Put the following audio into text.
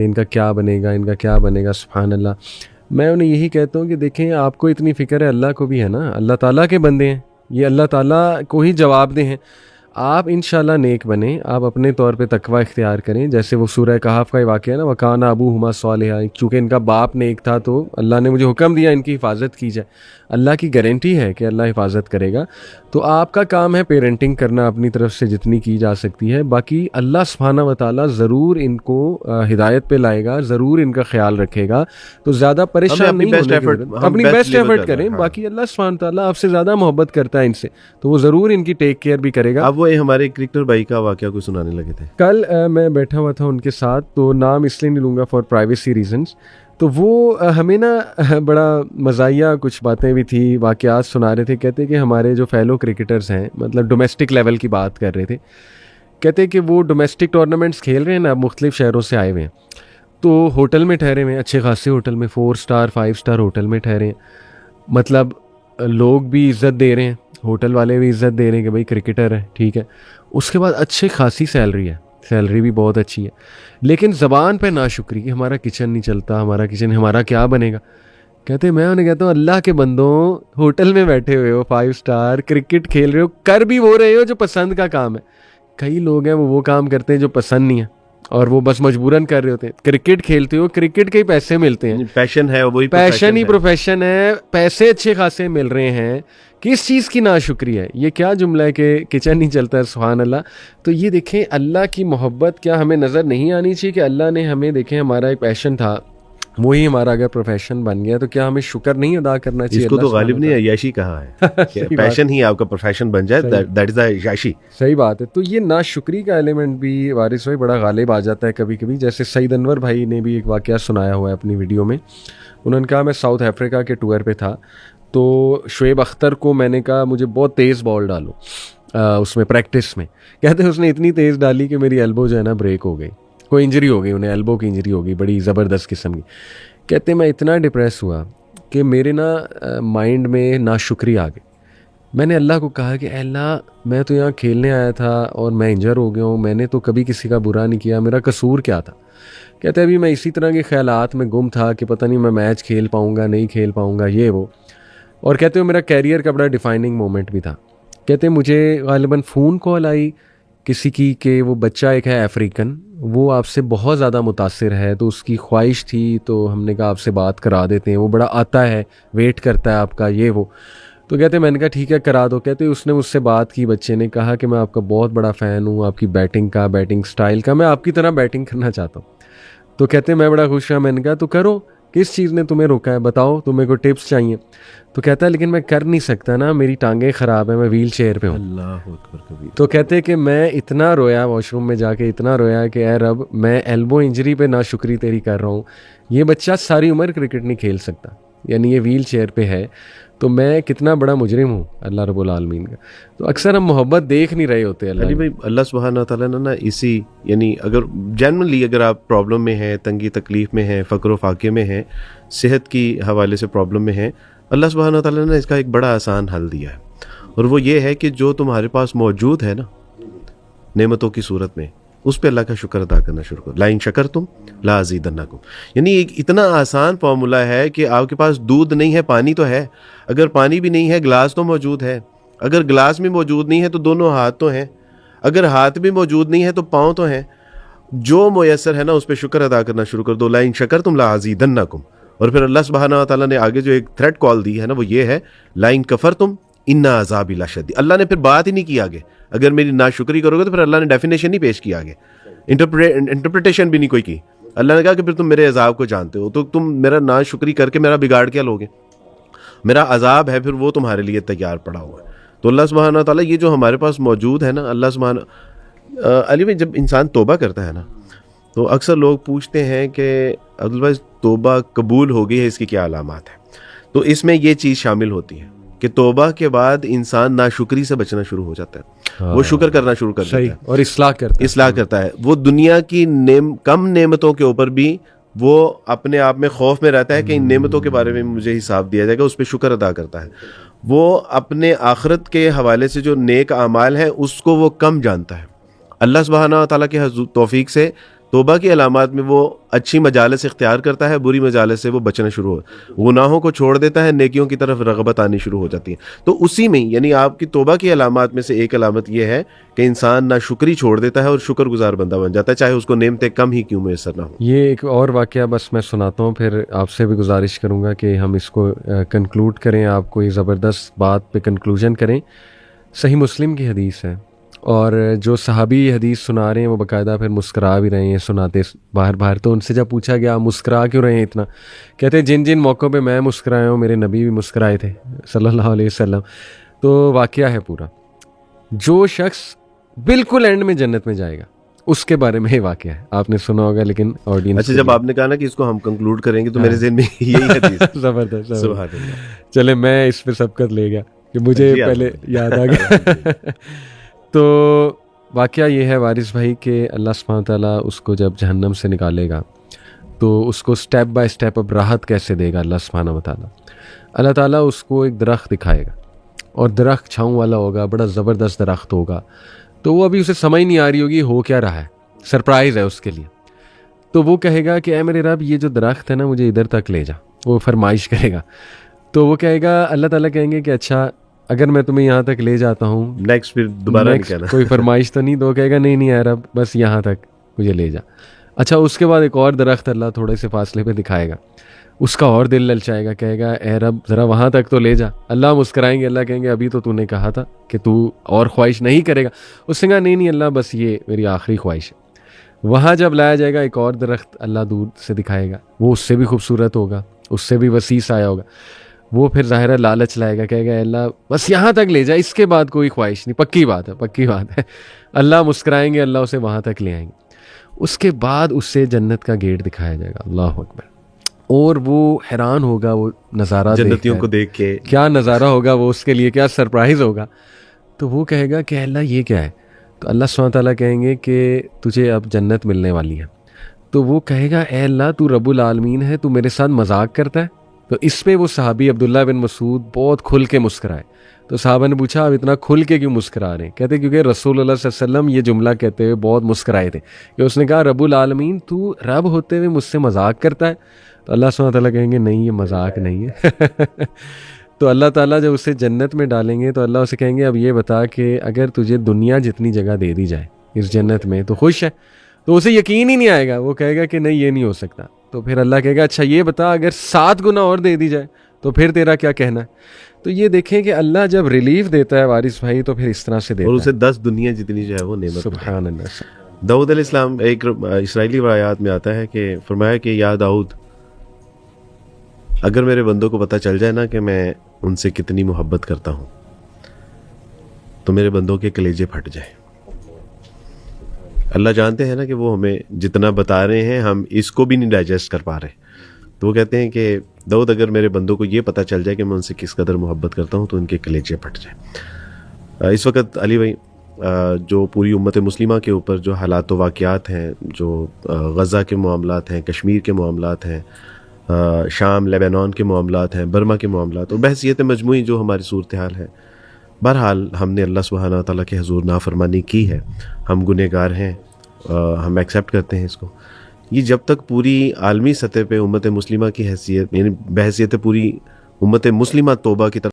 ان کا کیا بنے گا، ان کا کیا بنے گا. سبحان اللہ. میں انہیں یہی کہتا ہوں کہ دیکھیں آپ کو اتنی فکر ہے، اللہ کو بھی ہے نا. اللہ تعالیٰ کے بندے ہیں، یہ اللہ تعالیٰ کو ہی جواب دیں ہیں. آپ انشاءاللہ نیک بنیں، آپ اپنے طور پہ تقوی اختیار کریں. جیسے وہ سورہ کہف کا ہی واقعہ ہے نا، وَكَانَ أَبُوهُمَا صَالِحًا، چونکہ ان کا باپ نیک تھا تو اللہ نے مجھے حکم دیا ان کی حفاظت کی جائے. اللہ کی گارنٹی ہے کہ اللہ حفاظت کرے گا. تو آپ کا کام ہے پیرنٹنگ کرنا اپنی طرف سے جتنی کی جا سکتی ہے. باقی اللہ سبحانہ و تعالیٰ ضرور ان کو ہدایت پہ لائے گا، ضرور ان کا خیال رکھے گا. تو زیادہ پریشان نہیں ہونے کی ضرورت، اپنی بیسٹ ایفرٹ کریں. باقی اللہ سبحانہ و تعالیٰ آپ سے زیادہ محبت کرتا ہے ان سے، تو وہ ضرور ان کی ٹیک کیئر بھی کرے گا. اب وہ ہمارے کرکٹر بھائی کا واقعہ کوئی سنانے لگے تھے کل میں بیٹھا ہوا تھا ان کے ساتھ، تو نام اس لیے نہیں لوں گا فار پرائیویسی ریزنز. تو وہ ہمیں نا بڑا مزاحیہ کچھ باتیں بھی تھی، واقعات سنا رہے تھے. کہتے کہ ہمارے جو فیلو کرکٹرز ہیں، مطلب ڈومیسٹک لیول کی بات کر رہے تھے. کہتے کہ وہ ڈومیسٹک ٹورنامنٹس کھیل رہے ہیں نا، مختلف شہروں سے آئے ہوئے ہیں، تو ہوٹل میں ٹھہرے ہوئے ہیں، اچھے خاصے ہوٹل میں، 4 اسٹار 5 اسٹار ہوٹل میں ٹھہرے ہیں. مطلب لوگ بھی عزت دے رہے ہیں، ہوٹل والے بھی عزت دے رہے ہیں کہ بھائی کرکٹر ہے، ٹھیک ہے. اس کے بعد اچھی خاصی سیلری ہے، سیلری بھی بہت اچھی ہے، لیکن زبان پہ ناشکری کہ ہمارا کچن نہیں چلتا، ہمارا کچن، ہمارا کیا بنے گا. کہتے میں انہیں کہتا ہوں اللہ کے بندوں، ہوٹل میں بیٹھے ہوئے ہو 5 اسٹار، کرکٹ کھیل رہے ہو، کر بھی وہ رہے ہو جو پسند کا کام ہے. کئی لوگ ہیں وہ کام کرتے ہیں جو پسند نہیں ہے اور وہ بس مجبوراً کر رہے ہوتے ہیں. کرکٹ کھیلتے ہو، کرکٹ کے ہی پیسے ملتے ہیں، پیشن ہے، وہی پیشن ہی پروفیشن ہے، پیسے اچھے خاصے مل رہے ہیں. کس چیز کی ناشکری ہے؟ یہ کیا جملہ ہے کہ کچن نہیں چلتا ہے. سبحان اللہ. تو یہ دیکھیں اللہ کی محبت کیا ہمیں نظر نہیں آنی چاہیے کہ اللہ نے ہمیں، دیکھیں ہمارا ایک پیشن تھا، وہی ہمارا اگر پروفیشن بن گیا تو کیا ہمیں شکر نہیں ادا کرنا چاہیے؟ اس کو تو غالب نہیں عیاشی کہا ہے، پیشن ہی آپ کا پروفیشن بن جائے، دیٹ از عیاشی. صحیح بات ہے. تو یہ ناشکری کا ایلیمنٹ بھی وارث بھائی بڑا غالب آ جاتا ہے کبھی کبھی. جیسے سعید انور بھائی نے بھی ایک واقعہ سنایا ہوا ہے اپنی ویڈیو میں. انہوں نے کہا میں ساؤتھ افریقہ کے ٹور پہ تھا، تو شعیب اختر کو میں نے کہا مجھے بہت تیز بال ڈالو اس میں پریکٹس میں. کہتے ہیں اس نے اتنی تیز ڈالی کہ میری ایلبو جو ہے نا بریک ہو گئی، کوئی انجری ہو گئی، انہیں ایلبو کی انجری ہو گئی بڑی زبردست قسم کی. کہتے میں اتنا ڈپریس ہوا کہ میرے نا مائنڈ میں ناشکری آ گئی. میں نے اللہ کو کہا کہ اے اللہ میں تو یہاں کھیلنے آیا تھا اور میں انجر ہو گیا ہوں، میں نے تو کبھی کسی کا برا نہیں کیا، میرا قصور کیا تھا. کہتے ابھی میں اسی طرح کے خیالات میں گم تھا کہ پتہ نہیں میں میچ کھیل پاؤں گا نہیں کھیل پاؤں گا یہ وہ. اور کہتے ہو میرا کیریئر کا بڑا ڈیفائننگ مومنٹ بھی تھا. کہتے مجھے غالباً فون کال آئی کسی کی کہ وہ بچہ ایک ہے افریقن، وہ آپ سے بہت زیادہ متاثر ہے، تو اس کی خواہش تھی، تو ہم نے کہا آپ سے بات کرا دیتے ہیں، وہ بڑا آتا ہے، ویٹ کرتا ہے آپ کا یہ وہ. تو کہتے میں نے کہا ٹھیک ہے کرا دو. کہتے اس نے مجھ سے بات کی، بچے نے کہا کہ میں آپ کا بہت بڑا فین ہوں، آپ کی بیٹنگ کا، بیٹنگ سٹائل کا، میں آپ کی طرح بیٹنگ کرنا چاہتا ہوں. تو کہتے میں بڑا خوش ہوا. میں نے کہا تو کرو، کس چیز نے تمہیں روکا ہے بتاؤ، تمہیں کوئی ٹپس چاہیے؟ تو کہتا ہے لیکن میں کر نہیں سکتا نا، میری ٹانگیں خراب ہیں، میں ویل چیئر پہ ہوں. اللہ اکبر کبیر. تو کہتے کہ میں اتنا رویا واش روم میں جا کے، اتنا رویا کہ اے رب میں ایلبو انجری پہ ناشکری تیری کر رہا ہوں. یہ بچہ ساری عمر کرکٹ نہیں کھیل سکتا، یعنی یہ ویل چیئر پہ ہے، تو میں کتنا بڑا مجرم ہوں اللہ رب العالمین کا. تو اکثر ہم محبت دیکھ نہیں رہے ہوتے. علی بھائی اللہ سبحانہ تعالیٰ نے نا اسی، یعنی اگر جنرلی اگر آپ پرابلم میں ہیں، تنگی تکلیف میں ہیں، فقر و فاقے میں ہیں، صحت کی حوالے سے پرابلم میں ہیں، اللہ سبحانہ تعالیٰ نے اس کا ایک بڑا آسان حل دیا ہے، اور وہ یہ ہے کہ جو تمہارے پاس موجود ہے نا نعمتوں کی صورت میں، اس پہ اللہ کا شکر ادا کرنا شروع کرو. لائن شکرتم لا ازیدنکم. یعنی ایک اتنا آسان فارمولہ ہے کہ آپ کے پاس دودھ نہیں ہے، پانی تو ہے، اگر پانی بھی نہیں ہے گلاس تو موجود ہے، اگر گلاس میں موجود نہیں ہے تو دونوں ہاتھ تو ہیں، اگر ہاتھ بھی موجود نہیں ہے تو پاؤں تو ہیں. جو میسر ہے نا اس پہ شکر ادا کرنا شروع کر دو. لائن شکرتم لا ازیدنکم. اور پھر اللہ سبحانہ و تعالیٰ نے آگے جو ایک تھریٹ کال دی ہے نا وہ یہ ہے لائن کفرتم ان عذابی لشدید. اللہ نے پھر بات ہی نہیں کی آگے، اگر میری ناشکری کرو گے تو پھر اللہ نے ڈیفینیشن نہیں پیش کی آگے، انٹرپریٹیشن بھی نہیں کوئی کی. اللہ نے کہا کہ پھر تم میرے عذاب کو جانتے ہو تو تم میرا ناشکری کر کے میرا بگاڑ کیا لوگے؟ میرا عذاب ہے پھر وہ تمہارے لیے تیار پڑا ہوا ہے. تو اللہ سبحانہ و تعالیٰ یہ جو ہمارے پاس موجود ہے نا، اللہ سبحانہ علی بھائی جب انسان توبہ کرتا ہے نا تو اکثر لوگ پوچھتے ہیں کہ عبدالبھائی توبہ قبول ہو گئی ہے، اس کی کیا علامات ہیں؟ تو اس میں یہ چیز شامل ہوتی ہے کہ توبہ کے بعد انسان ناشکری سے بچنا شروع ہو جاتا ہے، وہ شکر کرنا شروع کر دیتا ہے اور اصلاح کرتا ہے. وہ دنیا کی کم نعمتوں کے اوپر بھی وہ اپنے آپ میں خوف میں رہتا ہے کہ ان نعمتوں کے بارے میں مجھے حساب دیا جائے گا، اس پہ شکر ادا کرتا ہے. وہ اپنے آخرت کے حوالے سے جو نیک اعمال ہیں اس کو وہ کم جانتا ہے. اللہ سبحانہ و تعالیٰ کے توفیق سے توبہ کی علامات میں وہ اچھی مجالس اختیار کرتا ہے, بری مجالس سے وہ بچنا شروع ہو, گناہوں کو چھوڑ دیتا ہے, نیکیوں کی طرف رغبت آنی شروع ہو جاتی ہے. تو اسی میں یعنی آپ کی توبہ کی علامات میں سے ایک علامت یہ ہے کہ انسان ناشکری چھوڑ دیتا ہے اور شکر گزار بندہ بن جاتا ہے, چاہے اس کو نعمتیں کم ہی کیوں میسر نہ ہوں. یہ ایک اور واقعہ بس میں سناتا ہوں, پھر آپ سے بھی گزارش کروں گا کہ ہم اس کو کنکلوڈ کریں, آپ کوئی زبردست بات پہ کنکلوژن کریں. صحیح مسلم کی حدیث ہے, اور جو صحابی یہ حدیث سنا رہے ہیں وہ باقاعدہ پھر مسکرا بھی رہے ہیں سناتے باہر. تو ان سے جب پوچھا گیا آپ مسکرا کیوں رہے ہیں اتنا, کہتے ہیں جن موقعوں پہ میں مسکرایا ہوں میرے نبی بھی مسکرائے تھے صلی اللہ علیہ وسلم. تو واقعہ ہے پورا, جو شخص بالکل اینڈ میں جنت میں جائے گا اس کے بارے میں یہ واقعہ ہے, آپ نے سنا ہوگا لیکن آڈینس. اچھا, جب آپ نے کہا نا کہ اس کو ہم کنکلوڈ کریں گے تو میرے ذہن میں یہی حدیث زبردست. سبحان اللہ. چلے میں اس پہ سبقت لے گیا کہ مجھے پہلے یاد آ گیا. تو واقعہ یہ ہے وارث بھائی کہ اللہ سبحانہ تعالیٰ اس کو جب جہنم سے نکالے گا تو اس کو سٹیپ بائی سٹیپ اب راحت کیسے دے گا اللہ سبحانہ تعالیٰ. اللہ تعالیٰ اس کو ایک درخت دکھائے گا, اور درخت چھاؤں والا ہوگا, بڑا زبردست درخت ہوگا. تو وہ ابھی اسے سمجھ نہیں آ رہی ہوگی ہو کیا رہا ہے, سرپرائز ہے اس کے لیے. تو وہ کہے گا کہ اے میرے رب یہ جو درخت ہے نا مجھے ادھر تک لے جا, وہ فرمائش کرے گا. تو وہ کہے گا, اللہ تعالیٰ کہیں گے کہ اچھا اگر میں تمہیں یہاں تک لے جاتا ہوں نیکسٹ پھر دوبارہ نہیں کہنا, کوئی فرمائش تو نہیں. تو کہے گا نہیں اے رب بس یہاں تک مجھے لے جا. اچھا اس کے بعد ایک اور درخت اللہ تھوڑے سے فاصلے پہ دکھائے گا, اس کا اور دل للچائے گا, کہے گا اے رب ذرا وہاں تک تو لے جا. اللہ مسکرائیں گے, اللہ کہیں گے ابھی تو نے کہا تھا کہ تو اور خواہش نہیں کرے گا. اس نے کہا نہیں اللہ بس یہ میری آخری خواہش ہے. وہاں جب لایا جائے گا ایک اور درخت اللہ دور سے دکھائے گا, وہ اس سے بھی خوبصورت ہوگا, اس سے بھی وسیع سایہ ہوگا. وہ پھر ظاہر لالچ لائے گا, کہے گا اے اللہ بس یہاں تک لے جا, اس کے بعد کوئی خواہش نہیں, پکی بات ہے. اللہ مسکرائیں گے, اللہ اسے وہاں تک لے آئیں گے. اس کے بعد اس سے جنت کا گیٹ دکھایا جائے گا, اللہ اکبر. اور وہ حیران ہوگا وہ نظارہ جنتیوں کو دیکھ کے, کیا نظارہ ہوگا وہ اس کے لیے, کیا سرپرائز ہوگا. تو وہ کہے گا کہ اللہ یہ کیا ہے. تو اللہ سبحانہ تعالیٰ کہیں گے کہ تجھے اب جنت ملنے والی ہے. تو وہ کہے گا اے اللہ تو رب العالمین ہے, تو میرے ساتھ مذاق کرتا ہے. تو اس پہ وہ صحابی عبداللہ بن مسعود بہت کھل کے مسکرائے. تو صحابہ نے پوچھا آپ اتنا کھل کے کیوں مسکرا رہے ہیں؟ کہتے کیونکہ رسول اللہ صلی اللہ علیہ وسلم یہ جملہ کہتے ہوئے بہت مسکرائے تھے کہ اس نے کہا رب العالمین تو رب ہوتے ہوئے مجھ سے مذاق کرتا ہے. تو اللہ سبحانہ تعالیٰ کہیں گے نہیں یہ مذاق نہیں ہے. تو اللہ تعالیٰ جب اسے جنت میں ڈالیں گے تو اللہ اسے کہیں گے اب یہ بتا کہ اگر تجھے دنیا جتنی جگہ دے دی جائے اس جنت میں تو خوش ہے. تو اسے یقین ہی نہیں آئے گا, وہ کہے گا کہ نہیں یہ نہیں ہو سکتا. تو پھر اللہ کہے گا اچھا یہ بتا اگر 7 گنا اور دے دی جائے تو پھر تیرا کیا کہنا ہے. تو یہ دیکھیں کہ اللہ جب ریلیف دیتا ہے وارث بھائی تو پھر اس طرح سے دیتا ہے, اور اسے 10 دنیا جتنی جو ہے وہ نعمت. سبحان اللہ. داؤد علیہ السلام ایک اسرائیلی روایات میں آتا ہے کہ فرمایا کہ یا داؤد اگر میرے بندوں کو پتہ چل جائے نا کہ میں ان سے کتنی محبت کرتا ہوں تو میرے بندوں کے کلیجے پھٹ جائیں. اللہ جانتے ہیں نا کہ وہ ہمیں جتنا بتا رہے ہیں ہم اس کو بھی نہیں ڈائجسٹ کر پا رہے. تو وہ کہتے ہیں کہ داؤد اگر میرے بندوں کو یہ پتہ چل جائے کہ میں ان سے کس قدر محبت کرتا ہوں تو ان کے کلیجے پھٹ جائیں. اس وقت علی بھائی جو پوری امت مسلمہ کے اوپر جو حالات و واقعات ہیں, جو غزہ کے معاملات ہیں, کشمیر کے معاملات ہیں, شام لیبنان کے معاملات ہیں, برما کے معاملات, اور بحثیت مجموعی جو ہماری صورتحال ہے, بہرحال ہم نے اللہ سبحانہ تعالیٰ کے حضور نافرمانی کی ہے, ہم گنہگار ہیں, ہم ایکسیپٹ کرتے ہیں اس کو. یہ جب تک پوری عالمی سطح پہ امت مسلمہ کی حیثیت یعنی بحیثیت پوری امت مسلمہ توبہ کی طرف